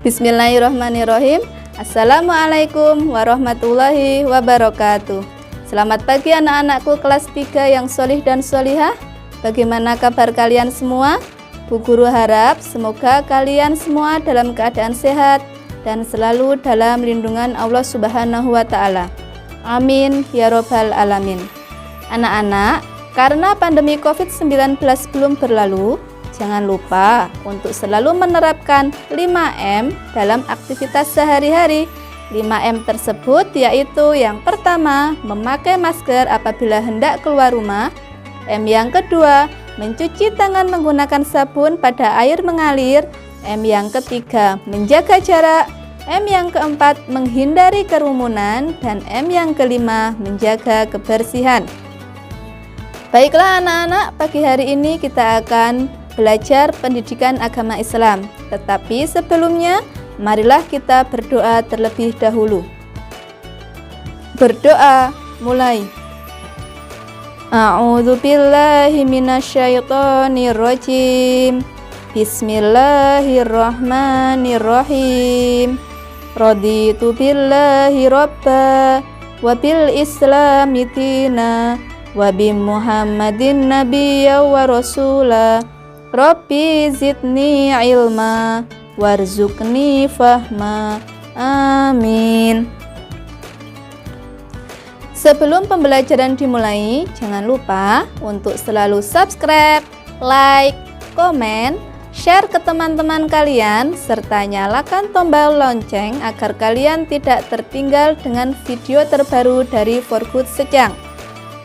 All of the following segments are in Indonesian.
Bismillahirrahmanirrahim. Assalamualaikum warahmatullahi wabarakatuh. Selamat pagi anak-anakku kelas 3 yang solih dan solihah. Bagaimana kabar kalian semua? Bu Guru harap semoga kalian semua dalam keadaan sehat dan selalu dalam lindungan Allah Subhanahu wa Ta'ala. Amin ya Robbal Alamin. Anak-anak, karena pandemi COVID-19 belum berlalu, jangan lupa untuk selalu menerapkan 5M dalam aktivitas sehari-hari. 5M tersebut yaitu yang pertama, memakai masker apabila hendak keluar rumah. M yang kedua, mencuci tangan menggunakan sabun pada air mengalir. M yang ketiga, menjaga jarak. M yang keempat, menghindari kerumunan. Dan M yang kelima, menjaga kebersihan. Baiklah anak-anak, pagi hari ini kita akan belajar pendidikan agama Islam. Tetapi sebelumnya, marilah kita berdoa terlebih dahulu. Berdoa, mulai. A'udzu billahi minasyaitonir rajim. Bismillahirrahmanirrahim. Raditu billahi robba wa bil islami dina wa bi Muhammadin nabiyya wa rasula. Rabbi zidni ilma warzuqni fahma. Amin. Sebelum pembelajaran dimulai, jangan lupa untuk selalu subscribe, like, komen, share ke teman-teman kalian, serta nyalakan tombol lonceng agar kalian tidak tertinggal dengan video terbaru dari For Good Sejang.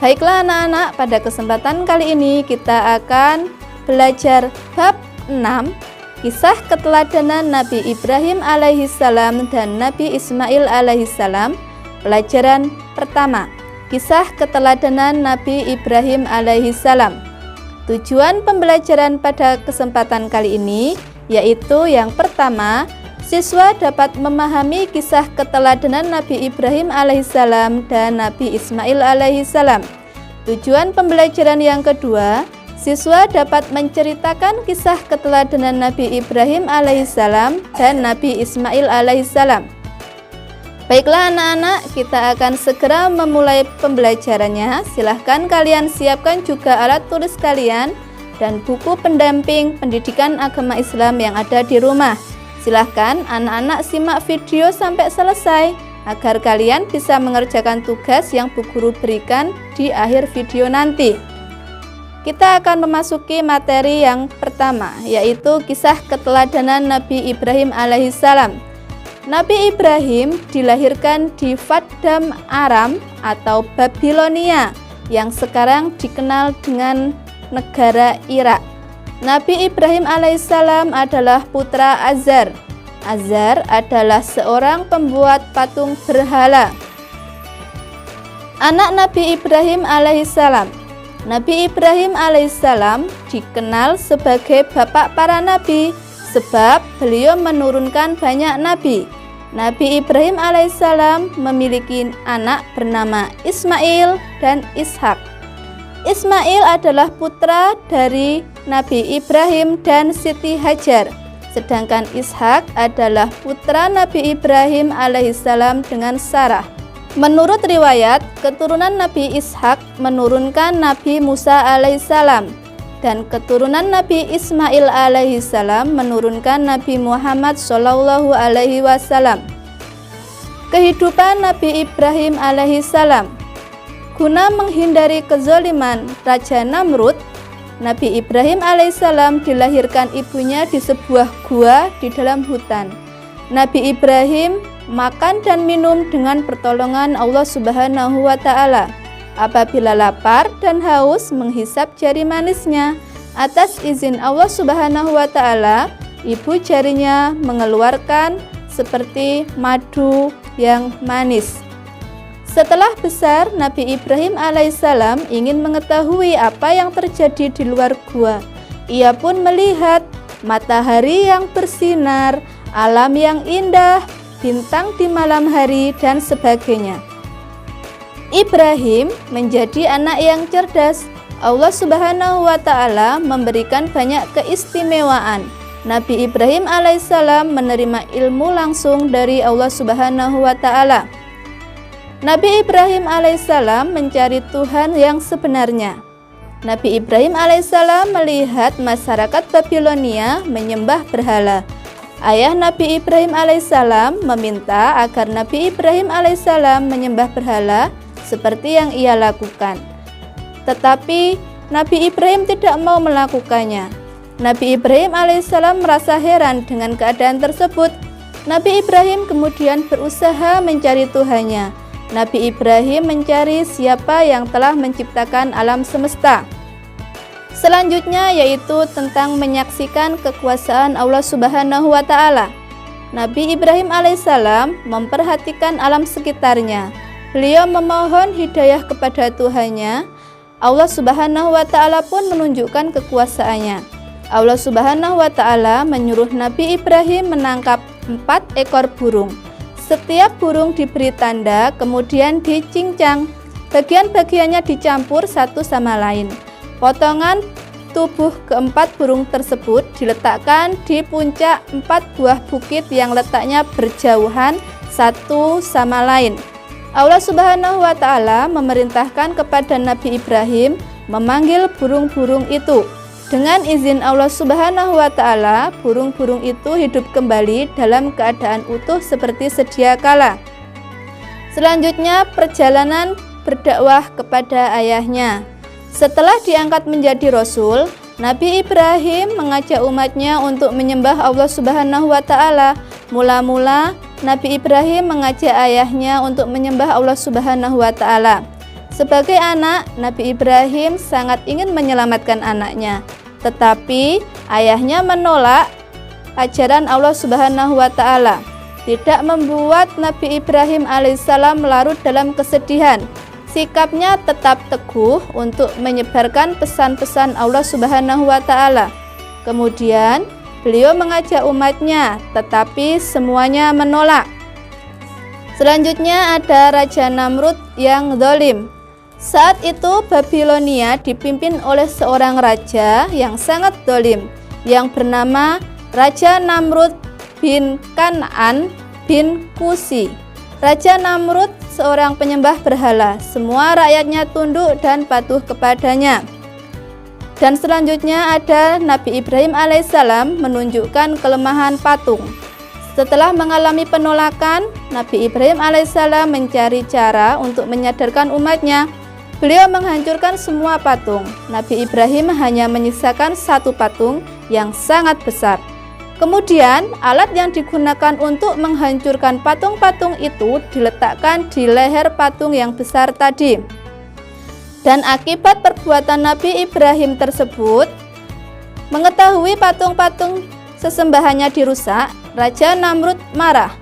Baiklah anak-anak, pada kesempatan kali ini kita akan belajar bab 6, kisah keteladanan Nabi Ibrahim alaihissalam dan Nabi Ismail alaihissalam. Pelajaran pertama, kisah keteladanan Nabi Ibrahim alaihissalam. Tujuan pembelajaran pada kesempatan kali ini yaitu yang pertama, siswa dapat memahami kisah keteladanan Nabi Ibrahim alaihissalam dan Nabi Ismail alaihissalam. Tujuan pembelajaran yang kedua, siswa dapat menceritakan kisah keteladanan Nabi Ibrahim alaihissalam dan Nabi Ismail alaihissalam. Baiklah anak-anak, kita akan segera memulai pembelajarannya. Silahkan kalian siapkan juga alat tulis kalian dan buku pendamping pendidikan agama Islam yang ada di rumah. Silahkan anak-anak simak video sampai selesai agar kalian bisa mengerjakan tugas yang Bu Guru berikan di akhir video nanti. Kita akan memasuki materi yang pertama, yaitu kisah keteladanan Nabi Ibrahim alaihissalam. Nabi Ibrahim dilahirkan di Padan Aram atau Babilonia yang sekarang dikenal dengan negara Irak. Nabi Ibrahim alaihissalam adalah putra Azar. Azar adalah seorang pembuat patung berhala. Anak Nabi Ibrahim alaihissalam. Nabi Ibrahim alaihissalam dikenal sebagai bapak para nabi sebab beliau menurunkan banyak nabi. Nabi Ibrahim alaihissalam memiliki anak bernama Ismail dan Ishak. Ismail adalah putra dari Nabi Ibrahim dan Siti Hajar, sedangkan Ishak adalah putra Nabi Ibrahim alaihissalam dengan Sarah. Menurut riwayat, keturunan Nabi Ishak menurunkan Nabi Musa alaihissalam, dan keturunan Nabi Ismail alaihissalam menurunkan Nabi Muhammad sallallahu alaihi wasallam. Kehidupan Nabi Ibrahim alaihissalam. Guna menghindari kezaliman Raja Namrud, Nabi Ibrahim alaihissalam dilahirkan ibunya di sebuah gua di dalam hutan. Nabi Ibrahim makan dan minum dengan pertolongan Allah Subhanahu wa Ta'ala. Apabila lapar dan haus, menghisap jari manisnya. Atas izin Allah Subhanahu wa Ta'ala, ibu jarinya mengeluarkan seperti madu yang manis. Setelah besar, Nabi Ibrahim alaihissalam ingin mengetahui apa yang terjadi di luar gua. Ia pun melihat matahari yang bersinar, alam yang indah, bintang di malam hari, dan sebagainya. Ibrahim menjadi anak yang cerdas. Allah Subhanahu wa Ta'ala memberikan banyak keistimewaan. Nabi Ibrahim alaihissalam menerima ilmu langsung dari Allah Subhanahu wa Ta'ala. Nabi Ibrahim alaihissalam mencari Tuhan yang sebenarnya. Nabi Ibrahim alaihissalam melihat masyarakat Babilonia menyembah berhala. Ayah Nabi Ibrahim alaihissalam meminta agar Nabi Ibrahim alaihissalam menyembah berhala seperti yang ia lakukan. Tetapi Nabi Ibrahim tidak mau melakukannya. Nabi Ibrahim alaihissalam merasa heran dengan keadaan tersebut. Nabi Ibrahim kemudian berusaha mencari Tuhannya. Nabi Ibrahim mencari siapa yang telah menciptakan alam semesta. Selanjutnya yaitu tentang menyaksikan kekuasaan Allah Subhanahu wa Ta'ala. Nabi Ibrahim alaihissalam memperhatikan alam sekitarnya. Beliau memohon hidayah kepada Tuhannya. Allah Subhanahu wa Ta'ala pun menunjukkan kekuasaannya. Allah Subhanahu wa Ta'ala menyuruh Nabi Ibrahim menangkap 4 ekor burung. Setiap burung diberi tanda, kemudian dicincang. Bagian-bagiannya dicampur satu sama lain. Potongan tubuh keempat burung tersebut diletakkan di puncak 4 buah bukit yang letaknya berjauhan satu sama lain. Allah Subhanahu wa Ta'ala memerintahkan kepada Nabi Ibrahim memanggil burung-burung itu. Dengan izin Allah Subhanahu wa Ta'ala, burung-burung itu hidup kembali dalam keadaan utuh seperti sedia kala. Selanjutnya, perjalanan berdakwah kepada ayahnya. Setelah diangkat menjadi Rasul, Nabi Ibrahim mengajak umatnya untuk menyembah Allah Subhanahu wa Ta'ala. Mula-mula, Nabi Ibrahim mengajak ayahnya untuk menyembah Allah Subhanahu wa Ta'ala. Sebagai anak, Nabi Ibrahim sangat ingin menyelamatkan anaknya. Tetapi, ayahnya menolak ajaran Allah Subhanahu wa Ta'ala. Tidak membuat Nabi Ibrahim alaihissalam larut dalam kesedihan. Sikapnya tetap teguh untuk menyebarkan pesan-pesan Allah Subhanahu wa Ta'ala. Kemudian beliau mengajak umatnya, tetapi semuanya menolak. Selanjutnya ada Raja Namrud yang zalim. Saat itu Babilonia dipimpin oleh seorang raja yang sangat zalim yang bernama Raja Namrud bin Kan'an bin Kusi. Raja Namrud seorang penyembah berhala. Semua rakyatnya tunduk dan patuh kepadanya. Dan selanjutnya ada Nabi Ibrahim alaihissalam menunjukkan kelemahan patung. Setelah mengalami penolakan, Nabi Ibrahim alaihissalam mencari cara untuk menyadarkan umatnya. Beliau menghancurkan semua patung. Nabi Ibrahim hanya menyisakan 1 patung yang sangat besar. Kemudian, alat yang digunakan untuk menghancurkan patung-patung itu diletakkan di leher patung yang besar tadi. Dan akibat perbuatan Nabi Ibrahim tersebut, mengetahui patung-patung sesembahannya dirusak, Raja Namrud marah.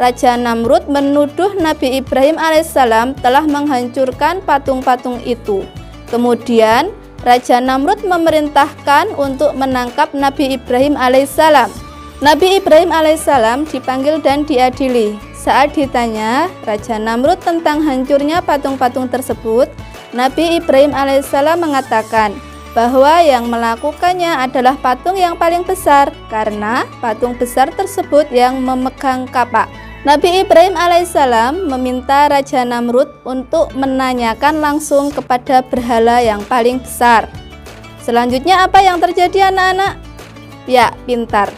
Raja Namrud menuduh Nabi Ibrahim alaihissalam telah menghancurkan patung-patung itu. Kemudian, Raja Namrud memerintahkan untuk menangkap Nabi Ibrahim alaihissalam. Nabi Ibrahim alaihissalam dipanggil dan diadili. Saat ditanya Raja Namrud tentang hancurnya patung-patung tersebut, Nabi Ibrahim alaihissalam mengatakan bahwa yang melakukannya adalah patung yang paling besar karena patung besar tersebut yang memegang kapak. Nabi Ibrahim alaihissalam meminta Raja Namrud untuk menanyakan langsung kepada berhala yang paling besar. Selanjutnya apa yang terjadi anak-anak? Ya, pintar.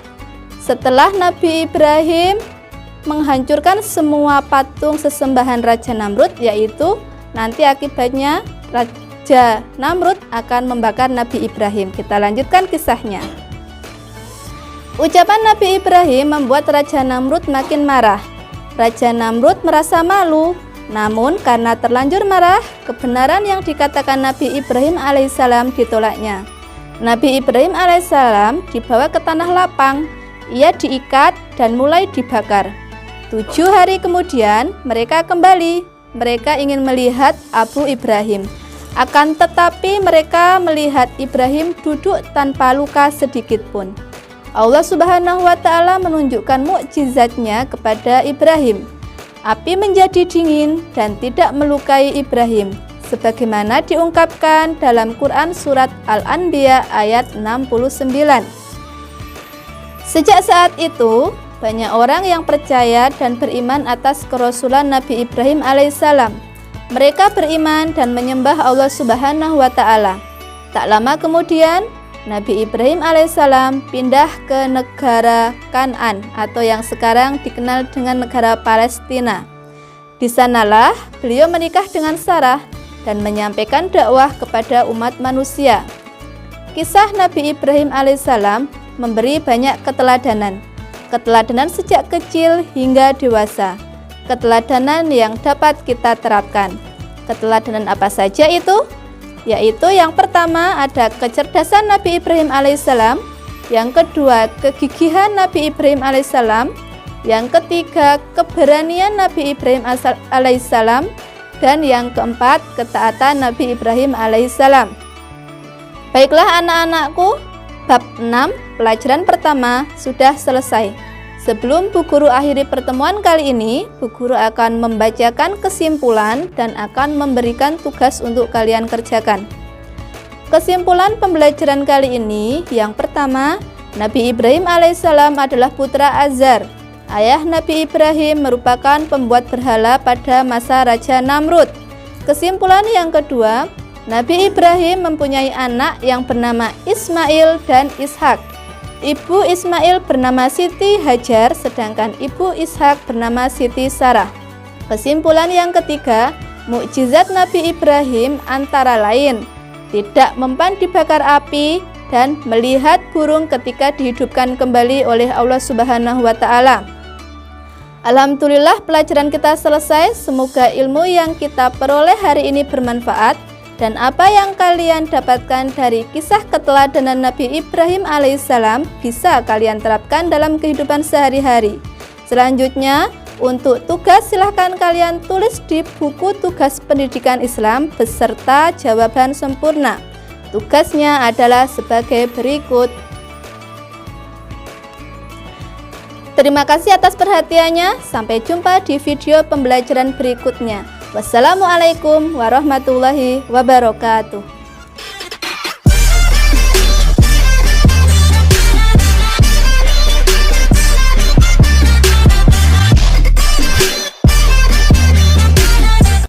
Setelah Nabi Ibrahim menghancurkan semua patung sesembahan Raja Namrud, yaitu nanti akibatnya Raja Namrud akan membakar Nabi Ibrahim. Kita lanjutkan kisahnya. Ucapan Nabi Ibrahim membuat Raja Namrud makin marah. Raja Namrud merasa malu, namun karena terlanjur marah, kebenaran yang dikatakan Nabi Ibrahim alaihissalam ditolaknya. Nabi Ibrahim alaihissalam dibawa ke tanah lapang. Ia diikat dan mulai dibakar. 7 hari kemudian mereka kembali. Mereka ingin melihat Abu Ibrahim. Akan tetapi mereka melihat Ibrahim duduk tanpa luka sedikit pun. Allah Subhanahu wa Ta'ala menunjukkan mukjizatnya kepada Ibrahim. Api menjadi dingin dan tidak melukai Ibrahim, sebagaimana diungkapkan dalam Quran surat Al-Anbiya ayat 69. Sejak saat itu, banyak orang yang percaya dan beriman atas kerasulan Nabi Ibrahim alaihissalam. Mereka beriman dan menyembah Allah Subhanahu wa Ta'ala. Tak lama kemudian, Nabi Ibrahim alaihissalam pindah ke negara Kan'an atau yang sekarang dikenal dengan negara Palestina. Di sanalah beliau menikah dengan Sarah dan menyampaikan dakwah kepada umat manusia. Kisah Nabi Ibrahim alaihissalam memberi banyak keteladanan. Keteladanan sejak kecil hingga dewasa. Keteladanan yang dapat kita terapkan. Keteladanan apa saja itu? Yaitu yang pertama ada kecerdasan Nabi Ibrahim alaihissalam, yang kedua kegigihan Nabi Ibrahim alaihissalam, yang ketiga keberanian Nabi Ibrahim alaihissalam, dan yang keempat ketaatan Nabi Ibrahim alaihissalam. Baiklah anak-anakku, bab 6 pelajaran pertama sudah selesai. Sebelum Bu Guru akhiri pertemuan kali ini, Bu Guru akan membacakan kesimpulan dan akan memberikan tugas untuk kalian kerjakan. Kesimpulan pembelajaran kali ini, yang pertama, Nabi Ibrahim alaihissalam adalah putra Azar. Ayah Nabi Ibrahim merupakan pembuat berhala pada masa Raja Namrud. Kesimpulan yang kedua, Nabi Ibrahim mempunyai anak yang bernama Ismail dan Ishak. Ibu Ismail bernama Siti Hajar, sedangkan ibu Ishak bernama Siti Sarah. Kesimpulan yang ketiga, mukjizat Nabi Ibrahim antara lain tidak mempan dibakar api dan melihat burung ketika dihidupkan kembali oleh Allah Subhanahu wa Ta'ala. Alhamdulillah pelajaran kita selesai. Semoga ilmu yang kita peroleh hari ini bermanfaat. Dan apa yang kalian dapatkan dari kisah keteladanan Nabi Ibrahim alaihissalam bisa kalian terapkan dalam kehidupan sehari-hari. Selanjutnya, untuk tugas silahkan kalian tulis di buku tugas pendidikan Islam beserta jawaban sempurna. Tugasnya adalah sebagai berikut. Terima kasih atas perhatiannya. Sampai jumpa di video pembelajaran berikutnya. Wassalamualaikum warahmatullahi wabarakatuh.